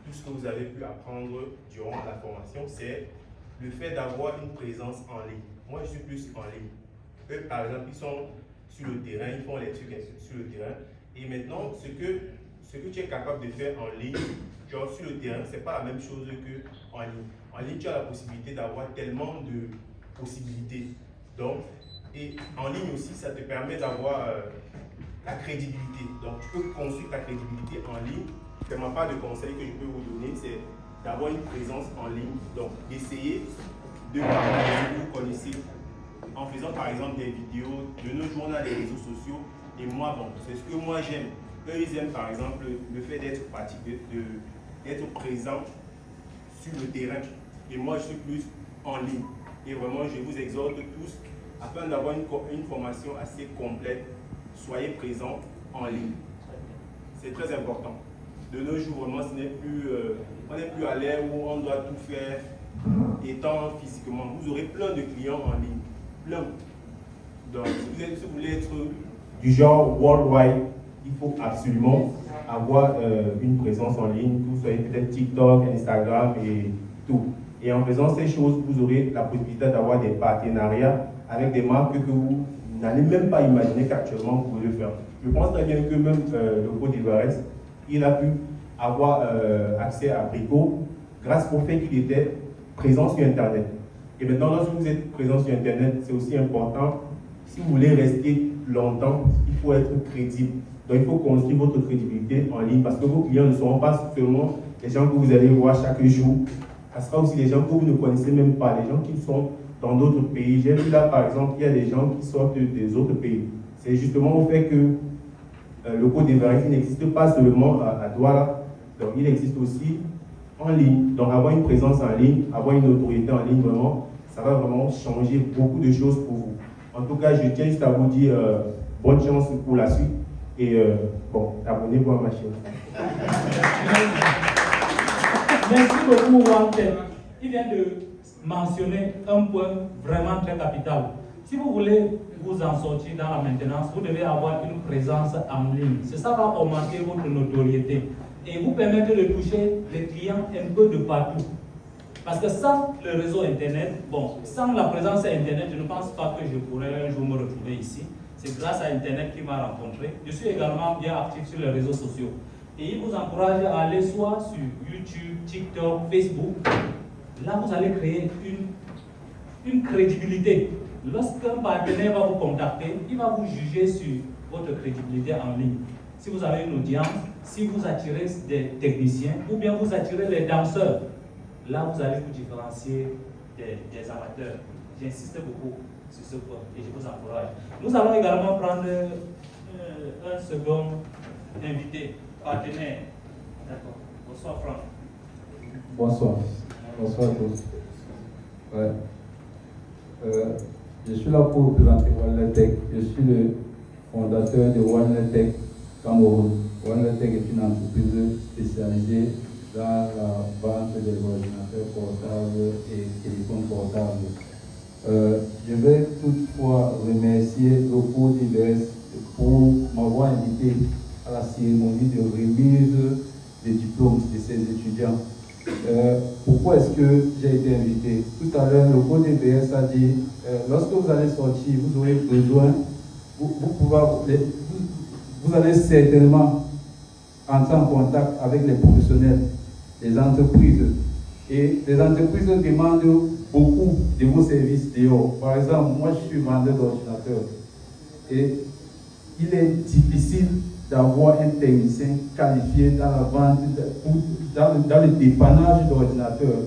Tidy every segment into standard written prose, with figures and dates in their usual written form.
tout ce que vous avez pu apprendre durant la formation, c'est le fait d'avoir une présence en ligne. Moi, je suis plus en ligne. Eux, par exemple, ils sont sur le terrain, ils font les trucs sur le terrain. Et maintenant, ce que tu es capable de faire en ligne, genre sur le terrain, ce n'est pas la même chose qu'en ligne. En ligne, tu as la possibilité d'avoir tellement de possibilités. Donc, et en ligne aussi, ça te permet d'avoir la crédibilité. Donc, tu peux construire ta crédibilité en ligne. C'est ma part de conseil que je peux vous donner, c'est d'avoir une présence en ligne. Donc, d'essayer de partager ce que vous connaissez en faisant par exemple des vidéos. De nos jours, on a les réseaux sociaux. Et moi, bon, c'est ce que moi j'aime. Eux, ils aiment par exemple le fait d'être pratique, d'être présent sur le terrain. Et moi, je suis plus en ligne. Et vraiment, je vous exhorte tous, afin d'avoir une formation assez complète, soyez présents en ligne. C'est très important. De nos jours, vraiment, on n'est plus à l'ère où on doit tout faire étant physiquement. Vous aurez plein de clients en ligne. Plein. Donc, si vous voulez être du genre worldwide, il faut absolument avoir une présence en ligne. Vous soyez peut-être TikTok, Instagram et tout. Et en faisant ces choses, vous aurez la possibilité d'avoir des partenariats avec des marques que vous n'allez même pas imaginer qu'actuellement vous pouvez le faire. Je pense très bien que même le Côte d'Ivoire, il a pu avoir accès à Brico grâce au fait qu'il était présent sur Internet. Et maintenant, lorsque vous êtes présent sur Internet, c'est aussi important, si vous voulez rester longtemps, il faut être crédible. Donc, il faut construire votre crédibilité en ligne parce que vos clients ne seront pas seulement les gens que vous allez voir chaque jour. Ce sera aussi les gens que vous ne connaissez même pas, les gens qui sont dans d'autres pays. J'ai vu là, par exemple, il y a des gens qui sortent des autres pays. C'est justement au fait que le Côte d'Ivoire n'existe pas seulement à Douala, donc il existe aussi en ligne. Donc avoir une présence en ligne, avoir une autorité en ligne, vraiment, ça va vraiment changer beaucoup de choses pour vous. En tout cas, je tiens juste à vous dire bonne chance pour la suite et bon, abonnez-vous à ma chaîne. Merci beaucoup, Walter. Il vient de mentionner un point vraiment très capital. Si vous voulez vous en sortir dans la maintenance, vous devez avoir une présence en ligne. C'est ça va augmenter votre notoriété et vous permettre de toucher les clients un peu de partout. Parce que sans le réseau Internet, bon, sans la présence Internet, je ne pense pas que je pourrais un jour me retrouver ici. C'est grâce à Internet qu'il m'a rencontré. Je suis également bien actif sur les réseaux sociaux. Et il vous encourage à aller soit sur YouTube, TikTok, Facebook. Là, vous allez créer une crédibilité. Lorsqu'un partenaire va vous contacter, il va vous juger sur votre crédibilité en ligne. Si vous avez une audience, si vous attirez des techniciens ou bien vous attirez les danseurs, là, vous allez vous différencier des amateurs. J'insiste beaucoup sur ce point et je vous encourage. Nous allons également prendre un second invité, partenaire. D'accord. Bonsoir, Franck. Bonsoir. Bonsoir à tous. Ouais. Je suis là pour présenter OneLetech. Je suis le fondateur de OneLetech Cameroun. OneLetech est une entreprise spécialisée dans la vente des ordinateurs portables et téléphones portables. Je vais toutefois remercier le Côte d'Ivoire pour m'avoir invité à la cérémonie de remise des diplômes de ces étudiants. Pourquoi est-ce que j'ai été invité? Tout à l'heure, le Côte d'Ivoire a dit lorsque vous allez sortir, vous aurez besoin, vous allez certainement entrer en contact avec les professionnels, les entreprises. Et les entreprises demandent beaucoup de vos services dehors. Par exemple, moi je suis vendeur d'ordinateurs. Et il est difficile d'avoir un technicien qualifié dans la vente, dans le dépannage d'ordinateurs.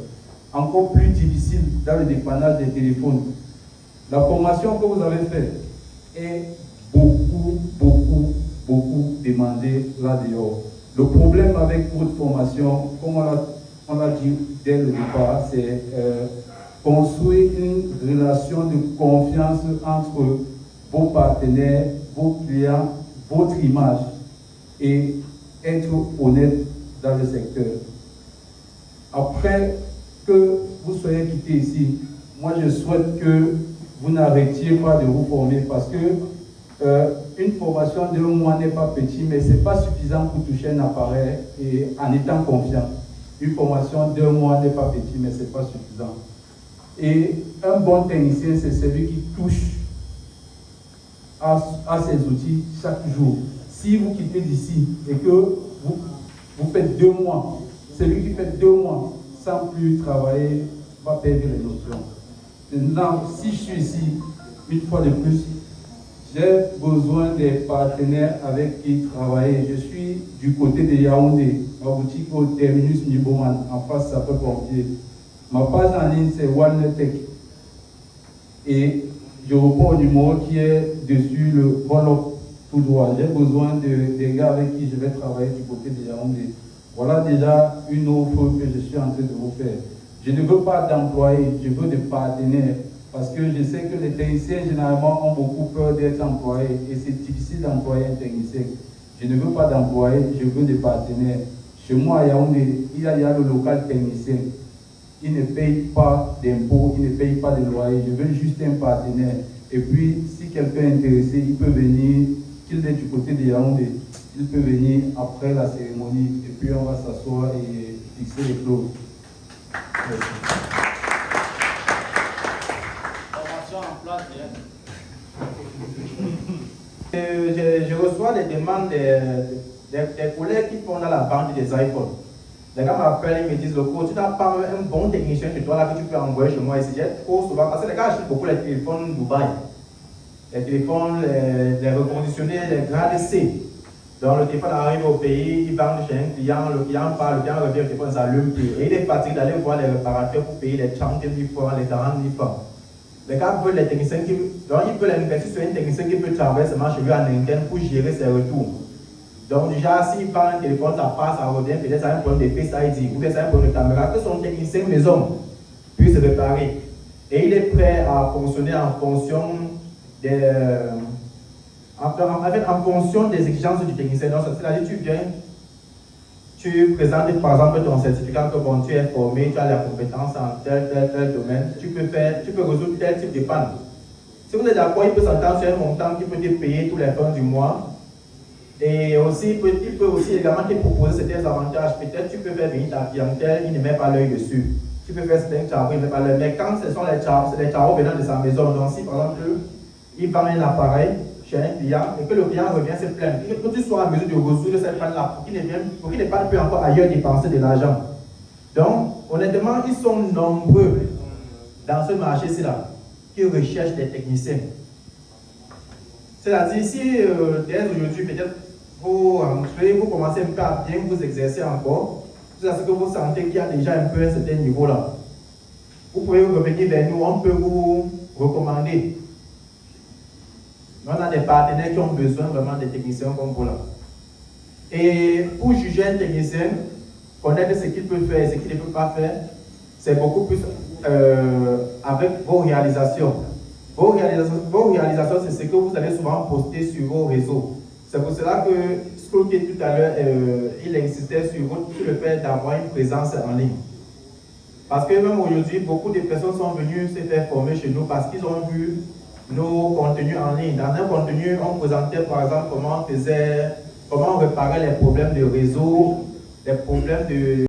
Encore plus difficile dans le dépannage des téléphones. La formation que vous avez faite est beaucoup demandée là-dehors. Le problème avec votre formation, comme on l'a dit dès le départ, c'est construire une relation de confiance entre vos partenaires, vos clients, votre image et être honnête dans le secteur. Après que vous soyez quitté ici, moi je souhaite que vous n'arrêtiez pas de vous former parce que une formation de 1 mois n'est pas petit, mais ce n'est pas suffisant pour toucher un appareil et en étant confiant. Une formation de 2 mois n'est pas petit, mais ce n'est pas suffisant. Et un bon technicien, c'est celui qui touche à ces outils chaque jour. Si vous quittez d'ici et que vous faites 2 mois, celui qui fait 2 mois sans plus travailler va perdre les notions. Maintenant, si je suis ici, une fois de plus, j'ai besoin des partenaires avec qui travailler. Je suis du côté de Yaoundé, ma boutique au terminus Niboman, en face sapeur-pompier. Ma page en ligne, c'est OneTech. Et je reprends au numéro qui est dessus, le follow tout droit. J'ai besoin des gars avec qui je vais travailler du côté de Yaoundé. Voilà déjà une offre que je suis en train de vous faire. Je ne veux pas d'employés, je veux des partenaires. Parce que je sais que les techniciens, généralement, ont beaucoup peur d'être employés. Et c'est difficile d'employer un technicien. Je ne veux pas d'employés, je veux des partenaires. Chez moi, à Yaoundé, il y a le local technicien. Il ne paye pas d'impôts, il ne paye pas de loyer. Je veux juste un partenaire. Et puis, si quelqu'un est intéressé, il peut venir, qu'il est du côté de Yaoundé, il peut venir après la cérémonie. Et puis, on va s'asseoir et fixer les clauses. Merci. Je reçois des demandes des collègues qui font dans la vente des iPhones. Les gars m'appellent, ils me disent, le coach, tu n'as pas un bon technicien chez toi là que tu peux envoyer chez moi ici. J'ai trop souvent, parce que les gars achètent beaucoup les téléphones Dubaï. Les téléphones, les reconditionnés, les grades C. Donc le téléphone arrive au pays, il vend chez un client, le client parle, le client revient, le téléphone s'allume plus. Et il est fatigué d'aller voir les réparateurs pour payer les 30 000 francs, les 40 000 francs. Les gars veulent les techniciens qui... Donc ils veulent investir sur un technicien qui peut travailler seulement chez lui en interne pour gérer ses retours. Donc déjà, s'il vend un téléphone, ça passe, ça revient, peut-être ça a un problème de Face ID, ou bien ça a un problème de caméra, que son technicien maison puisse réparer. Et il est prêt à fonctionner en fonction des... En fonction des exigences du technicien. Donc, c'est-à-dire tu viens, tu présentes par exemple ton certificat que bon, tu es formé, tu as la compétence en tel domaine, tu peux résoudre tel type de panne. Si vous êtes d'accord, il peut s'entendre sur un montant qui peut te payer tous les fins du mois. Et aussi, il peut aussi également te proposer certains avantages. Peut-être tu peux faire venir ta clientèle, il ne met pas l'œil dessus. Tu peux faire certains travaux, il ne met pas l'œil. Mais quand ce sont les travaux venant de sa maison, donc si par exemple, il vend un appareil chez un client et que le client revient se plaindre, que tu sois en mesure de résoudre cette panne-là pour qu'il n'ait pas pu encore ailleurs dépenser de l'argent. Donc, honnêtement, ils sont nombreux dans ce marché-ci-là qui recherchent des techniciens. C'est-à-dire, si dès aujourd'hui, peut-être, vous rentrez, vous commencez un peu à bien vous exercer encore, c'est ce que vous sentez qu'il y a déjà un peu un certain niveau-là. Vous pouvez revenir vers nous, on peut vous recommander. On a des partenaires qui ont besoin vraiment des techniciens comme vous là. Et pour juger un technicien, connaître ce qu'il peut faire et ce qu'il ne peut pas faire, c'est beaucoup plus avec vos réalisations. Vos réalisations, c'est ce que vous allez souvent poster sur vos réseaux. C'est pour cela que Scrooge tout à l'heure, il insistait sur le fait d'avoir une présence en ligne. Parce que même aujourd'hui, beaucoup de personnes sont venues se faire former chez nous parce qu'ils ont vu nos contenus en ligne. Dans un contenu, on présentait par exemple comment on réparait les problèmes de réseau, les problèmes de